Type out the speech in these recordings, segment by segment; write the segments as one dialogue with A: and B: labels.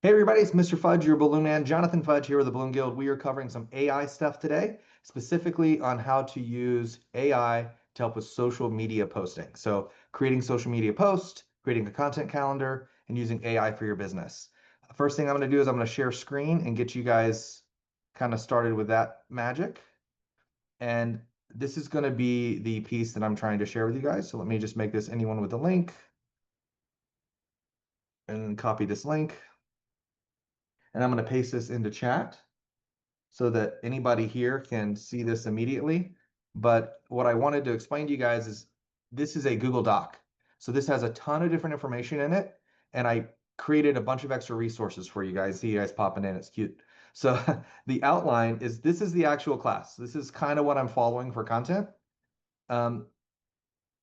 A: Hey everybody, it's Mr. Fudge, your balloon man, Jonathan Fudge here with the Balloon Guild. We are covering some AI stuff today, specifically on how to use AI to help with social media posting. So, creating social media posts, creating a content calendar, and using AI for your business. First thing I'm going to do is I'm going to share screen and get you guys kind of started with that magic. And this is going to be the piece that I'm trying to share with you guys. So, let me just make this anyone with a link and copy this link. And I'm going to paste this into chat so that anybody here can see this immediately. But what I wanted to explain to you guys is this is a Google Doc. So this has a ton of different information in it. And I created a bunch of extra resources for you guys. See you guys popping in. It's cute. So the outline is this is the actual class. This is kind of what I'm following for content. Um,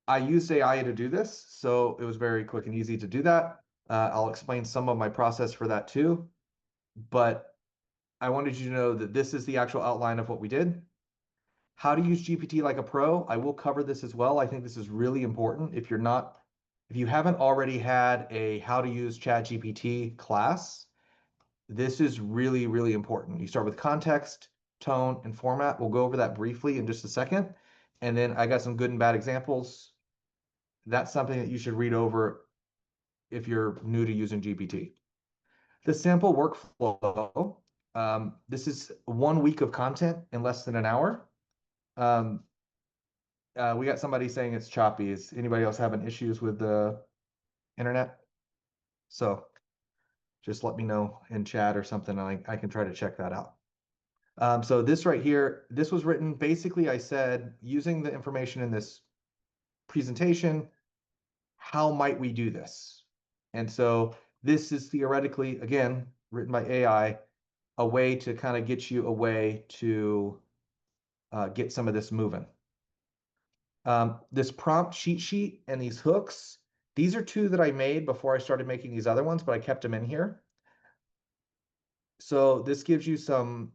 A: I used AI to do this, so it was very quick and easy to do that. I'll explain some of my process for that too. But I wanted you to know that this is the actual outline of what we did. How to use GPT like a pro. I will cover this as well. I think this is really important. If you haven't already had a how to use Chat GPT class, this is really, really important. You start with context, tone, and format. We'll go over that briefly in just a second. And then I got some good and bad examples. That's something that you should read over if you're new to using GPT. The sample workflow. This is 1 week of content in less than an hour. Um, we got somebody saying it's choppy. Is anybody else having issues with the internet? So just let me know in chat or something. I can try to check that out. So this right here, this was written basically, I said, using the information in this presentation, how might we do this? And so this is theoretically, again, written by AI, a way to kind of get you a way to get some of this moving. This prompt cheat sheet and these hooks, these are two that I made before I started making these other ones, but I kept them in here. So this gives you some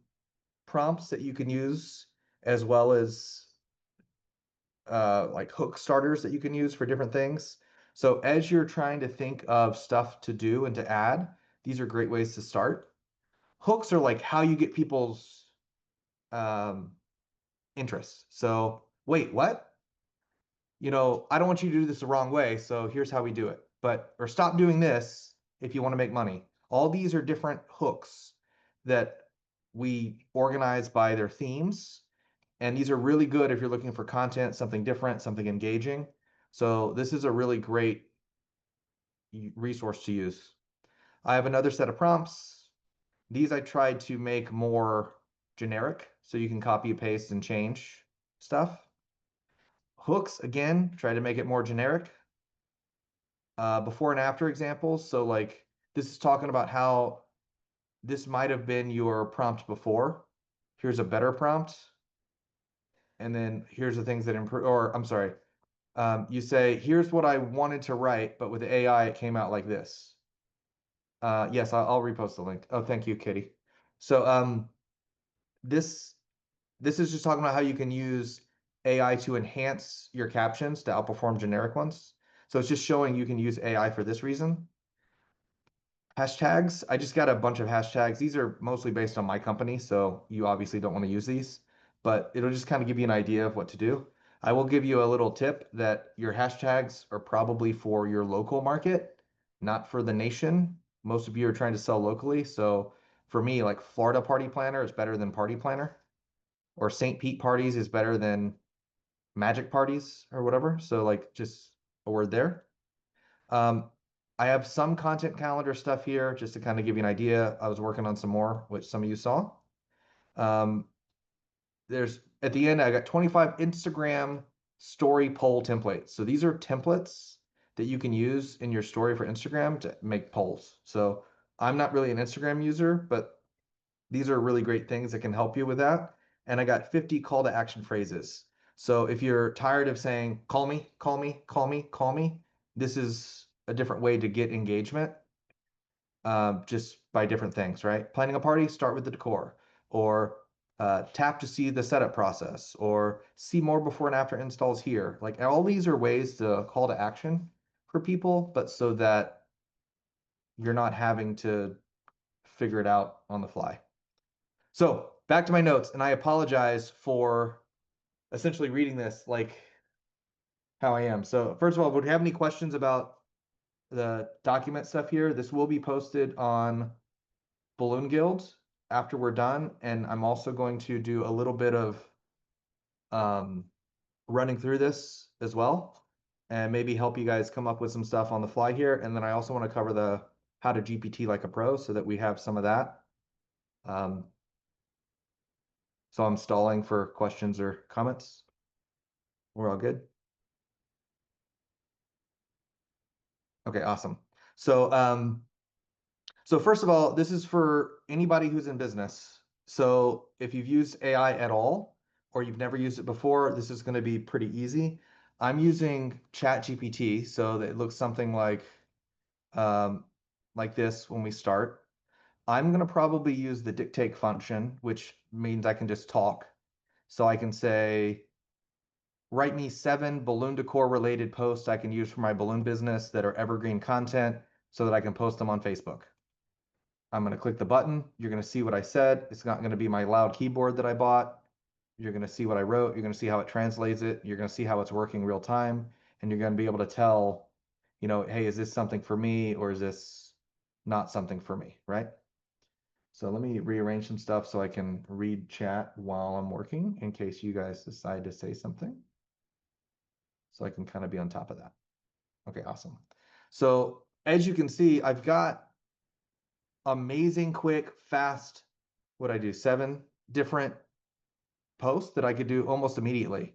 A: prompts that you can use as well as like hook starters that you can use for different things. So as you're trying to think of stuff to do and to add, these are great ways to start. Hooks are like how you get people's um, interest. So wait, what? I don't want you to do this the wrong way, so here's how we do it. Or stop doing this if you want to make money. All these are different hooks that we organize by their themes. And these are really good if you're looking for content, something different, something engaging. So this is a really great resource to use. I have another set of prompts. These I tried to make more generic, so you can copy, paste, and change stuff. Hooks, again, try to make it more generic. Before and after examples. So like this is talking about how this might have been your prompt before. Here's a better prompt. And then here's the things that improve, or I'm sorry. You say, here's what I wanted to write, but with AI, it came out like this. Yes, I'll repost the link. Oh, thank you, Kitty. So this this is just talking about how you can use AI to enhance your captions to outperform generic ones. So it's just showing you can use AI for this reason. Hashtags, I just got a bunch of hashtags. These are mostly based on my company, so you obviously don't want to use these, but it'll just kind of give you an idea of what to do. I will give you a little tip that your hashtags are probably for your local market, not for the nation. Most of you are trying to sell locally, so for me, like Florida Party Planner is better than Party Planner, or St. Pete Parties is better than Magic Parties or whatever. So like just a word there. Um, I have some content calendar stuff here just to kind of give you an idea. I was working on some more, which some of you saw. Um, there's at the end, I got 25 Instagram story poll templates. So these are templates that you can use in your story for Instagram to make polls. So I'm not really an Instagram user, but these are really great things that can help you with that. And I got 50 call to action phrases. So if you're tired of saying, call me, call me, call me, call me, this is a different way to get engagement just by different things, right? Planning a party, start with the decor, or tap to see the setup process, or see more before and after installs here. Like all these are ways to call to action for people, but so that you're not having to figure it out on the fly. So back to my notes, and I apologize for essentially reading this like how I am. So first of all, would you have any questions about the document stuff here? This will be posted on Balloon Guild after we're done, and I'm also going to do a little bit of um, running through this as well, and maybe help you guys come up with some stuff on the fly here. And then I also want to cover the how to GPT like a pro so that we have some of that. Um, so I'm stalling for questions or comments. We're all good. Okay, awesome. So, so first of all, this is for anybody who's in business. So if you've used AI at all, or you've never used it before, this is going to be pretty easy. I'm using ChatGPT, so that it looks something um, like this when we start. I'm going to probably use the dictate function, which means I can just talk. So I can say, write me 7 balloon decor related posts I can use for my balloon business that are evergreen content so that I can post them on Facebook. I'm going to click the button. You're going to see what I said. It's not going to be my loud keyboard that I bought. You're going to see what I wrote. You're going to see how it translates it. You're going to see how it's working real time. And you're going to be able to tell, hey, is this something for me or is this not something for me, right? So let me rearrange some stuff so I can read chat while I'm working in case you guys decide to say something. So I can kind of be on top of that. Okay, awesome. So as you can see, I've got amazing, quick, fast, what I do, 7 different posts that I could do almost immediately.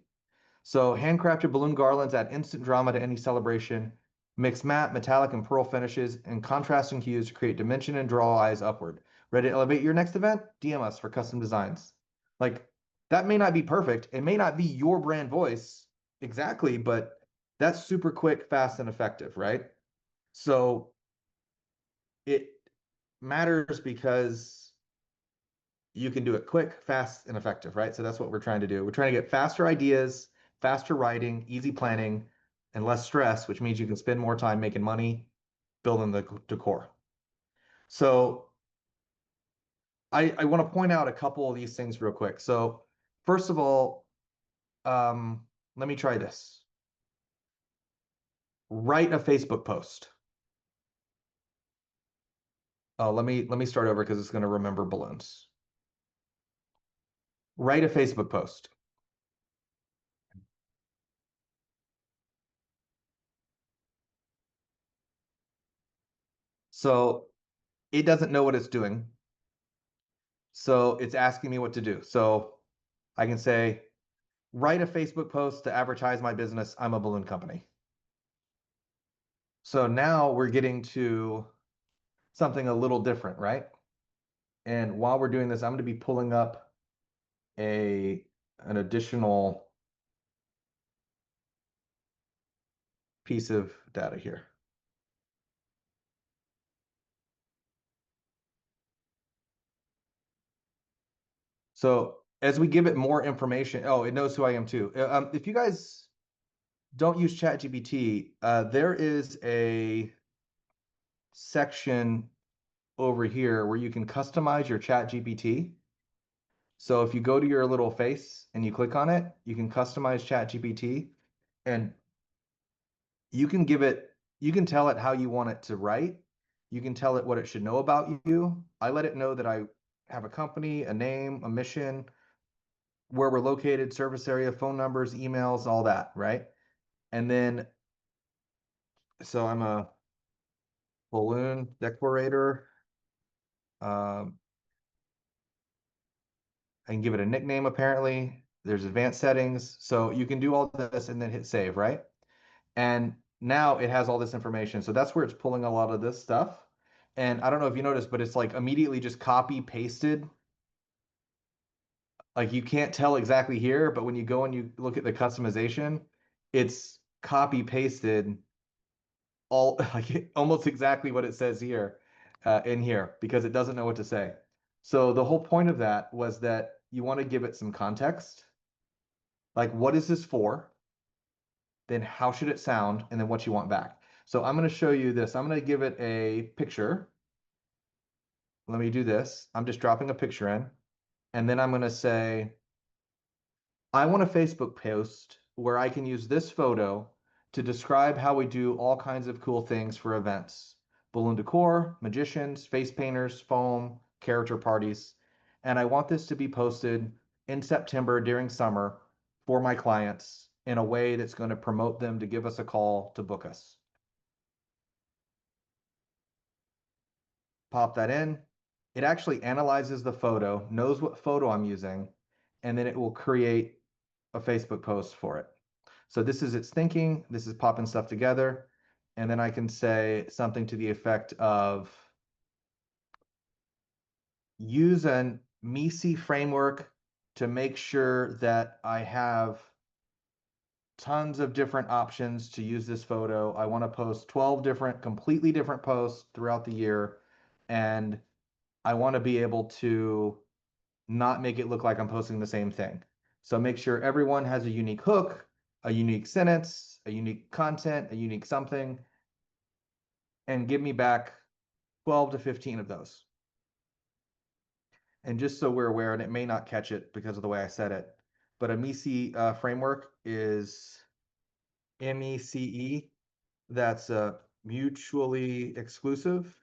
A: So handcrafted balloon garlands add instant drama to any celebration. Mix matte, metallic, and pearl finishes and contrasting hues to create dimension and draw eyes upward. Ready to elevate your next event? DM us for custom designs. Like, that may not be perfect. It may not be your brand voice exactly, but that's super quick, fast, and effective, right? So it matters because you can do it quick, fast, and effective, right? So that's what we're trying to do. We're trying to get faster ideas, faster writing, easy planning, and less stress, which means you can spend more time making money building the decor. So I want to point out a couple of these things real quick. So first of all, let me try this. Write a Facebook post. Oh, let me start over because it's going to remember balloons. Write a Facebook post. So it doesn't know what it's doing. So it's asking me what to do. So I can say, write a Facebook post to advertise my business. I'm a balloon company. So now we're getting to something a little different, right? And while we're doing this, I'm going to be pulling up an additional piece of data here. So as we give it more information, oh, it knows who I am too. If you guys don't use ChatGPT, there is a section over here where you can customize your ChatGPT. So if you go to your little face and you click on it, you can customize ChatGPT and you can tell it how you want it to write. You can tell it what it should know about you. I let it know that I have a company, a name, a mission, where we're located, service area, phone numbers, emails, all that, right? And then, so I'm a balloon decorator. Um, I can give it a nickname apparently. There's advanced settings. So you can do all this and then hit save, right? And now it has all this information. So that's where it's pulling a lot of this stuff. And I don't know if you noticed, but it's like immediately just copy pasted. Like you can't tell exactly here, but when you go and you look at the customization, it's copy pasted all like almost exactly what it says here in here because it doesn't know what to say. So the whole point of that was that you want to give it some context. Like, what is this for? Then how should it sound? And then what you want back. So I'm going to show you this. I'm going to give it a picture. let me do this. I'm just dropping a picture in, and then I'm going to say, I want a Facebook post where I can use this photo to describe how we do all kinds of cool things for events. Balloon decor, magicians, face painters, foam, character parties. And I want this to be posted in September during summer for my clients in a way that's going to promote them to give us a call to book us. Pop that in. It actually analyzes the photo, knows what photo I'm using, and then it will create a Facebook post for it. So this is its thinking. This is popping stuff together. And then I can say something to the effect of use an MECE framework to make sure that I have tons of different options to use this photo. I want to post 12 different, completely different posts throughout the year. And I want to be able to not make it look like I'm posting the same thing. So make sure everyone has a unique hook, a unique sentence, a unique content, a unique something, and give me back 12 to 15 of those. And just so we're aware, and it may not catch it because of the way I said it, but a MECE framework is MECE. That's mutually exclusive,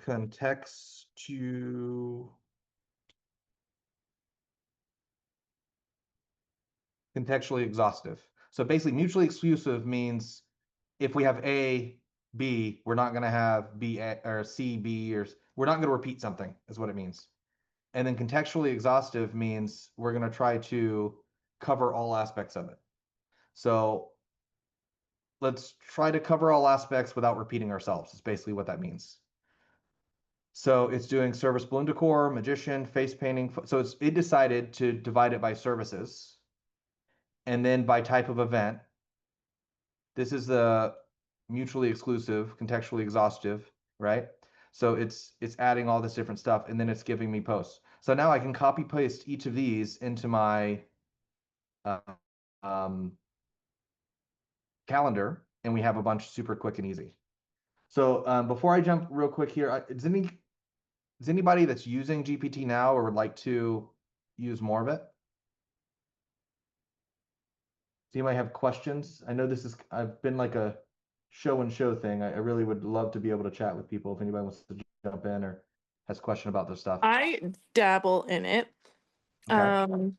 A: contextually exhaustive. So basically, mutually exclusive means if we have A, B, we're not going to have B or C, B, or we're not going to repeat something, is what it means. And then contextually exhaustive means we're going to try to cover all aspects of it. So let's try to cover all aspects without repeating ourselves, is basically what that means. So it's doing service balloon decor, magician, face painting. So it decided to divide it by services and then by type of event. This is the mutually exclusive, contextually exhaustive, right? So it's adding all this different stuff, and then it's giving me posts. So now I can copy paste each of these into my uh, um, calendar, and we have a bunch super quick and easy. So before I jump real quick here, is anybody that's using GPT now or would like to use more of it? Does anybody have questions? I know I've been like a show and show thing. I really would love to be able to chat with people if anybody wants to jump in or has a question about this stuff.
B: I dabble in it.
A: Okay.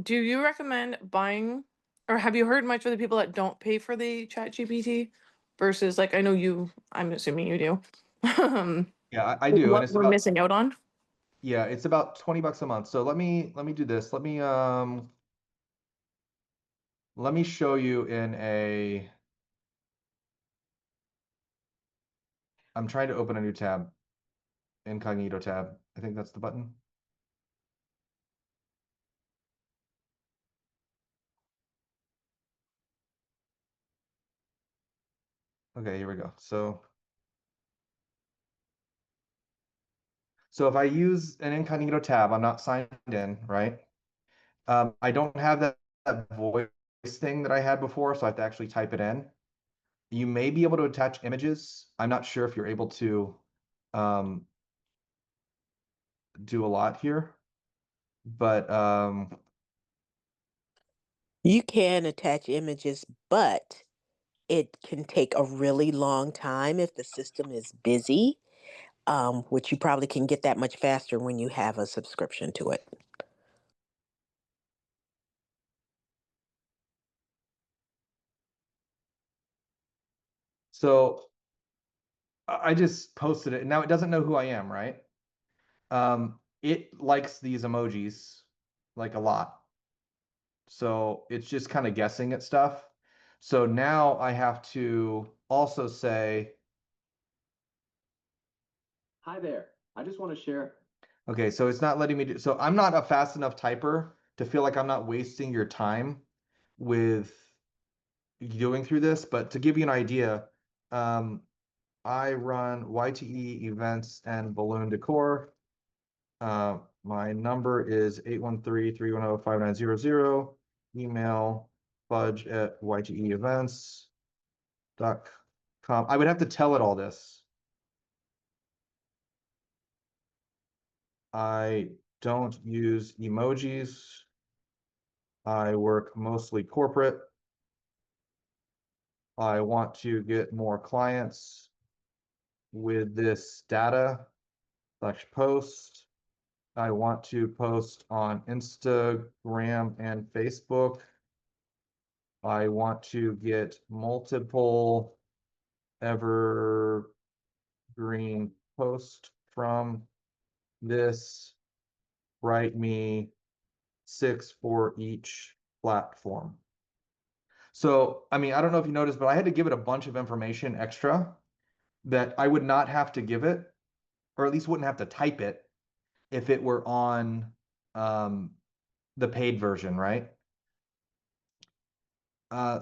B: Do you recommend buying, or have you heard much of the people that don't pay for the chat GPT versus like, I know you, I'm assuming you do.
A: Yeah, I do. And
B: What
A: it's
B: we're missing out on?
A: yeah, it's about 20 bucks a month. So let me do this. Let me show you I'm trying to open a new tab, incognito tab. I think that's the button. Okay, here we go. So if I use an incognito tab, I'm not signed in, right? I don't have that voice thing that I had before, so I have to actually type it in. You may be able to attach images. I'm not sure if you're able to do a lot here, but
C: You can attach images, but it can take a really long time if the system is busy, which you probably can get that much faster when you have a subscription to it.
A: so I just posted it. Now it doesn't know who I am, right? It likes these emojis like a lot. So it's just kind of guessing at stuff. So now I have to also say, hi there. I just want to share. Okay, so it's not letting me do, so I'm not a fast enough typer to feel like I'm not wasting your time with going through this, but to give you an idea, I run YTE events and balloon decor. My number is 813-310-5900. Email fudge@yteevents.com. I would have to tell it all this. I don't use emojis. I work mostly corporate. I want to get more clients with this data / post. I want to post on Instagram and Facebook. I want to get multiple evergreen posts from this. Write me 6 for each platform. So, I mean, I don't know if you noticed, but I had to give it a bunch of information extra that I would not have to give it, or at least wouldn't have to type it if it were on the paid version, right?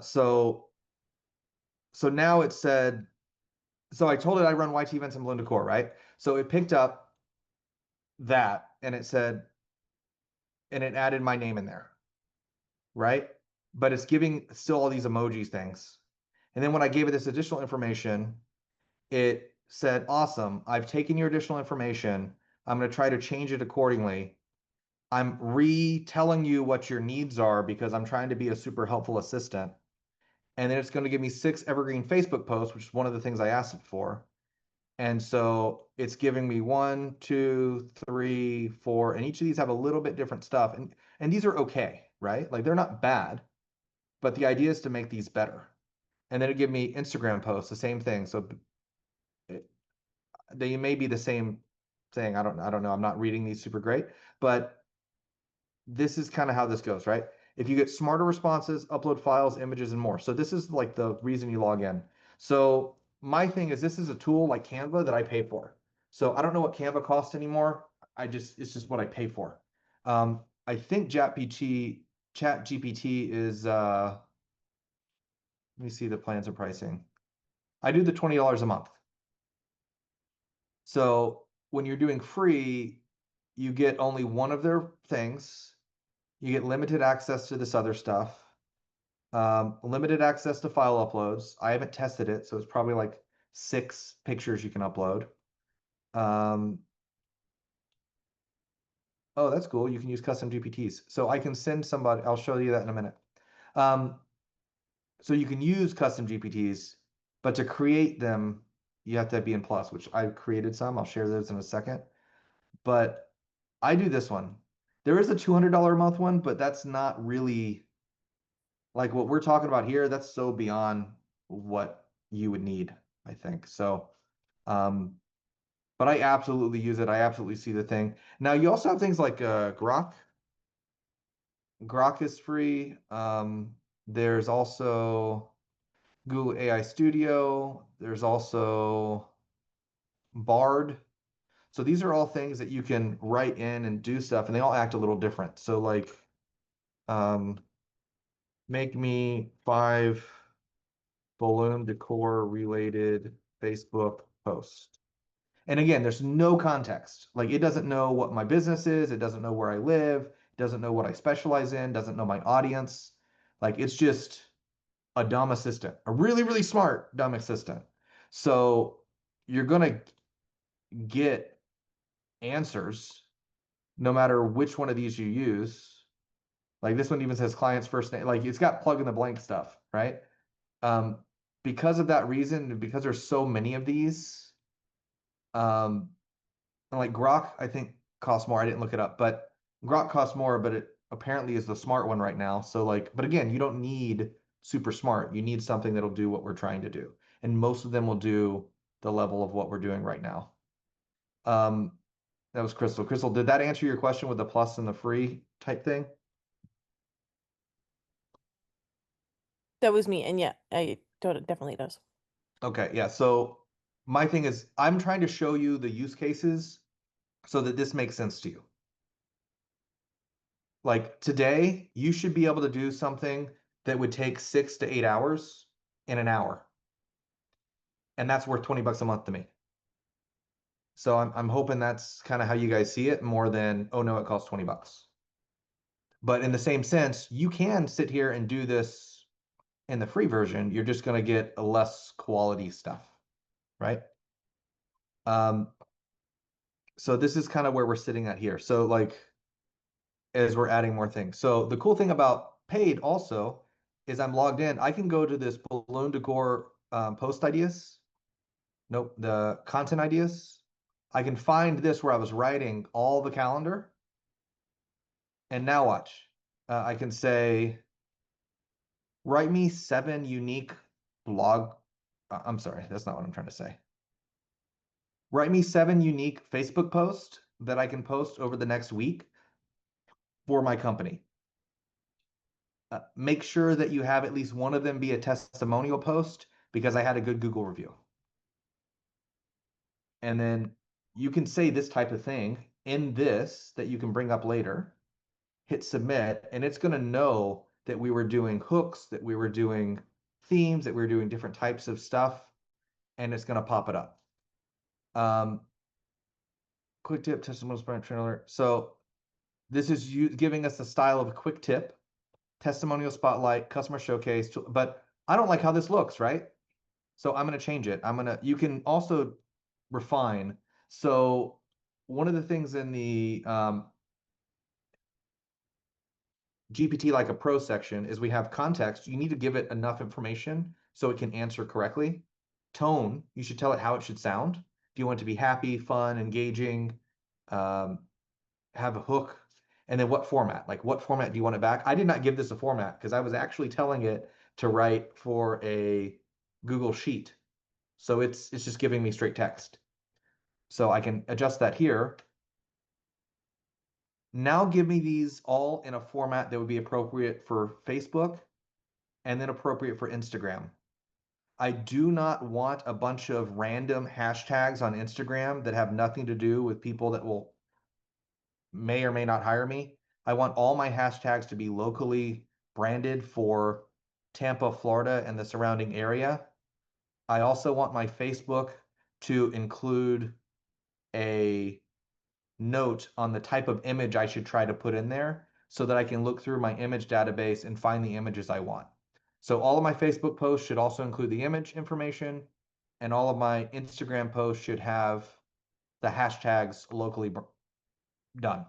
A: So now it said, so I told it I run YT events and Decor, right? So it picked up that and it said, and it added my name in there, right? But it's giving still all these emojis things. And then when I gave it this additional information, it said, awesome, I've taken your additional information. I'm going to try to change it accordingly. I'm retelling you what your needs are because I'm trying to be a super helpful assistant. And then it's going to give me 6 evergreen Facebook posts, which is one of the things I asked it for. And so it's giving me 1, 2, 3, 4, and each of these have a little bit different stuff. And these are okay, right? Like they're not bad, but the idea is to make these better. And then it give me Instagram posts, the same thing. So it, they may be the same thing. I don't know. I'm not reading these super great, but this is kind of how this goes, right? If you get smarter responses, upload files, images, and more. So this is like the reason you log in. So my thing is this is a tool like Canva that I pay for. So I don't know what Canva costs anymore. It's just what I pay for. I think Chat GPT is let me see the plans and pricing. I do the $20 a month. So when you're doing free, you get only one of their things. You get limited access to this other stuff. Limited access to file uploads. I haven't tested it, so it's probably like 6 pictures you can upload. Oh, that's cool. You can use custom GPTs. So I can send somebody, I'll show you that in a minute. So you can use custom GPTs, but to create them, you have to be in Plus, which I've created some. I'll share those in a second. But I do this one. There is a $200 a month one, but that's not really like what we're talking about here. That's so beyond what you would need, I think. So, but I absolutely use it. I absolutely see the thing. Now you also have things like Grok. Grok is free. There's also Google AI Studio. There's also Bard. So these are all things that you can write in and do stuff, and they all act a little different. So like, um, make me 5 balloon decor related Facebook posts. And again, there's no context. Like it doesn't know what my business is. It doesn't know where I live. It doesn't know what I specialize in. Doesn't know my audience. Like it's just a dumb assistant, a really, really smart dumb assistant. So you're gonna get answers no matter which one of these you use. Like this one even says client's first name. Like it's got plug in the blank stuff, right? Um, because of that reason, because there's so many of these, and like Grok, I think costs more. I didn't look it up, but Grok costs more, but it apparently is the smart one right now. So like, but again, you don't need super smart. You need something that'll do what we're trying to do. And most of them will do the level of what we're doing right now. Um, that was Crystal. Crystal, did that answer your question with the plus and the free type thing?
B: That was me, and yeah, I definitely does.
A: Okay, yeah. So my thing is I'm trying to show you the use cases so that this makes sense to you. Like today, you should be able to do something that would take 6 to 8 hours in an hour. And that's worth $20 a month to me. So I'm hoping that's kind of how you guys see it more than, oh no, it costs $20. But in the same sense, you can sit here and do this in the free version. You're just going to get a less quality stuff, right? Um, So this is kind of where we're sitting at here. So like, as we're adding more things. So the cool thing about paid also is I'm logged in. I can go to this balloon decor post ideas. Nope, the content ideas. I can find this where I was writing all the calendar. And now watch. I can say, write me 7 unique blog. I'm sorry, that's not what I'm trying to say. Write me 7 unique Facebook posts that I can post over the next week for my company. Make sure that you have at least one of them be a testimonial post because I had a good Google review. And then you can say this type of thing in this that you can bring up later, hit submit, and it's going to know that we were doing hooks, that we were doing themes, that we were doing different types of stuff, and it's going to pop it up. Quick tip, testimonial sprint trailer. So this is you giving us the style of a quick tip, testimonial spotlight, customer showcase, but I don't like how this looks, right? So I'm going to change it. You can also refine. So one of the things in the GPT like a pro section is we have context. You need to give it enough information so it can answer correctly. Tone, you should tell it how it should sound. Do you want it to be happy, fun, engaging, have a hook? And then what format? Like what format do you want it back? I did not give this a format because I was actually telling it to write for a Google Sheet. So it's just giving me straight text. So I can adjust that here. Now give me these all in a format that would be appropriate for Facebook and then appropriate for Instagram. I do not want a bunch of random hashtags on Instagram that have nothing to do with people that may or may not hire me. I want all my hashtags to be locally branded for Tampa, Florida, and the surrounding area. I also want my Facebook to include a note on the type of image I should try to put in there so that I can look through my image database and find the images I want. So all of my Facebook posts should also include the image information, and all of my Instagram posts should have the hashtags locally done.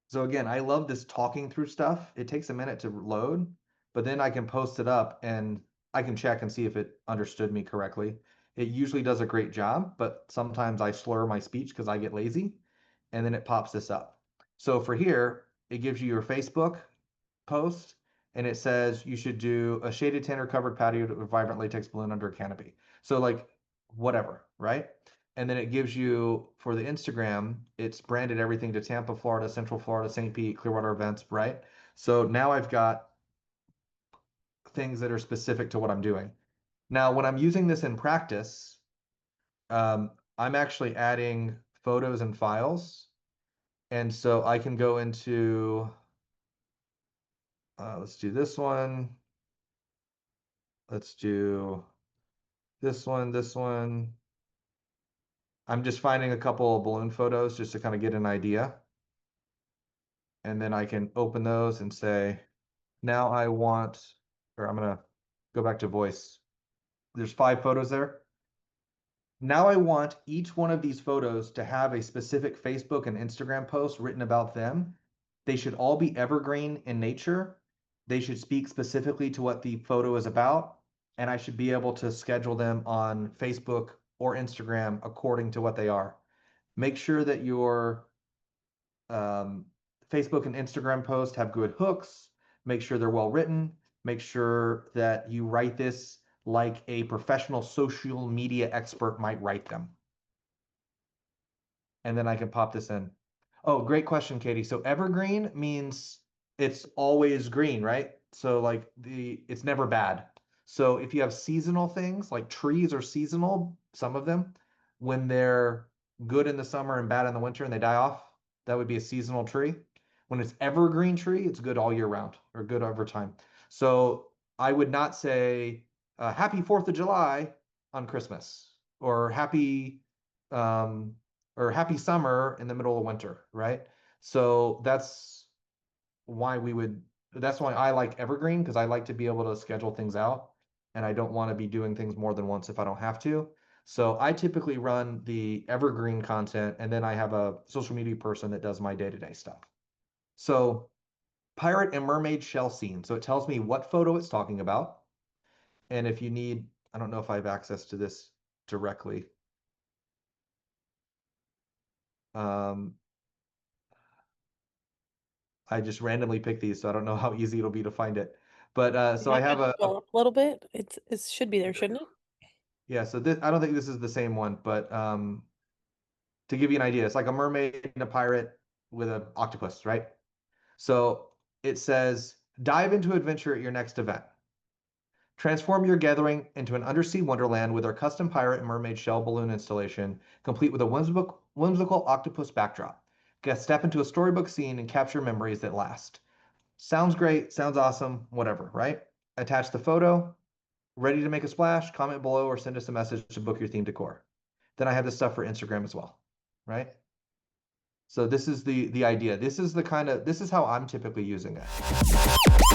A: So again, I love this talking through stuff. It takes a minute to load, but then I can post it up and I can check and see if it understood me correctly. It usually does a great job, but sometimes I slur my speech because I get lazy, and then it pops this up. So for here, it gives you your Facebook post, and it says you should do a shaded tanner covered patio with a vibrant latex balloon under a canopy. So like whatever, right? And then it gives you for the Instagram, it's branded everything to Tampa, Florida, Central Florida, St. Pete, Clearwater events, right? So now I've got things that are specific to what I'm doing. Now, when I'm using this in practice, I'm actually adding photos and files. And so I can go into, let's do this one. Let's do this one, this one. I'm just finding a couple of balloon photos just to kind of get an idea. And then I can open those and say, now I want, or I'm going to go back to voice. There's 5 photos there. Now I want each one of these photos to have a specific Facebook and Instagram post written about them. They should all be evergreen in nature. They should speak specifically to what the photo is about. And I should be able to schedule them on Facebook or Instagram according to what they are. Make sure that your Facebook and Instagram posts have good hooks. Make sure they're well written. Make sure that you write this like a professional social media expert might write them. And then I can pop this in. Oh, great question, Katie. So evergreen means it's always green, right? So like it's never bad. So if you have seasonal things like trees are seasonal, some of them, when they're good in the summer and bad in the winter and they die off, that would be a seasonal tree. When it's evergreen tree, it's good all year round or good over time. So I would not say happy 4th of July on Christmas or um, happy summer in the middle of winter, right? So that's why I like evergreen because I like to be able to schedule things out and I don't want to be doing things more than once if I don't have to. So I typically run the evergreen content, and then I have a social media person that does my day-to-day stuff. So pirate and mermaid shell scene. So it tells me what photo it's talking about. And if you need, I don't know if I have access to this directly. I just randomly pick these, so I don't know how easy it'll be to find it. But so I have a
B: scroll up a little bit. It should be there, shouldn't it?
A: yeah. So this, I don't think this is the same one, but to give you an idea, it's like a mermaid and a pirate with an octopus, right? So it says, dive into adventure at your next event. Transform your gathering into an undersea wonderland with our custom pirate and mermaid shell balloon installation, complete with a whimsical octopus backdrop. Get step into a storybook scene and capture memories that last. Sounds great, sounds awesome, whatever, right? Attach the photo, ready to make a splash, comment below or send us a message to book your theme decor. Then I have this stuff for Instagram as well, right? So this is the idea. This is how I'm typically using it.